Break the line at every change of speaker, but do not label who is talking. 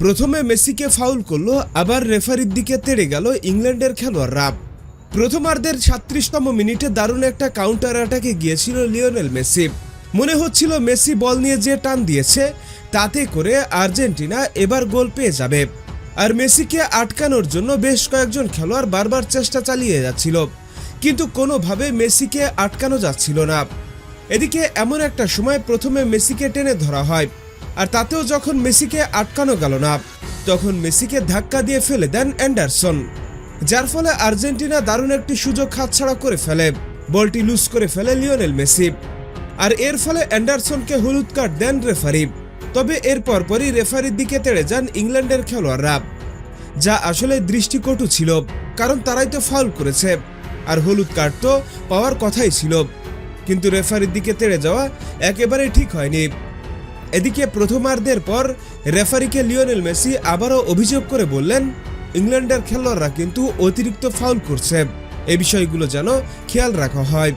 প্রথমে মেসিকে ফাউল করলো, আবার রেফারির দিকে তেড়ে গেল ইংল্যান্ডের খেলোয়াড়রা। প্রথমার্ধের ৩৭তম মিনিটে দারুণ একটা কাউন্টার অ্যাটাকে গিয়েছিল লিওনেল মেসি। মনে হচ্ছিল মেসি বল নিয়ে যে টান দিয়েছে তাতে করে আর্জেন্টিনা এবার গোল পেয়ে যাবে। আর মেসিকে আটকানোর জন্য বেশ কয়েকজন খেলোয়াড় বারবার চেষ্টা চালিয়ে যাচ্ছিল, কিন্তু কোনোভাবে মেসিকে আটকানো যাচ্ছিল না। এদিকে এমন একটা সময় প্রথমে মেসিকে টেনে ধরা হয়, আর তাতেও যখন মেসিকে আটকানো গেল না তখন মেসিকে ধাক্কা দিয়ে ফেলে দেন অ্যান্ডারসন, যার ফলে আর্জেন্টিনা দারুণ একটি সুযোগ হাতছাড়া করে ফেলে। বলটি লুজ করে ফেলে লিওনেল মেসি, আর এর ফলে অ্যান্ডারসনকে হলুদ কার্ড দেন রেফারি। তবে এর পরপরই রেফারির দিকে তেড়ে যান ইংল্যান্ডের খেলোয়াড়রা, যা আসলে দৃষ্টিকটু ছিল, কারণ তারাই তো ফাউল করেছে আর হলুদ কার্ড তো পাওয়ার কথাই ছিল। কিন্তু রেফারির দিকে তেড়ে যাওয়া একেবারেই ঠিক হয়নি। এদিকে প্রথমার্ধের পর রেফারিকে লিওনেল মেসি আবারও অভিযোগ করে বললেন, ইংল্যান্ডের খেলোয়াড়রা কিন্তু অতিরিক্ত ফাউল করছে, এই বিষয়গুলো যেন খেয়াল রাখা হয়।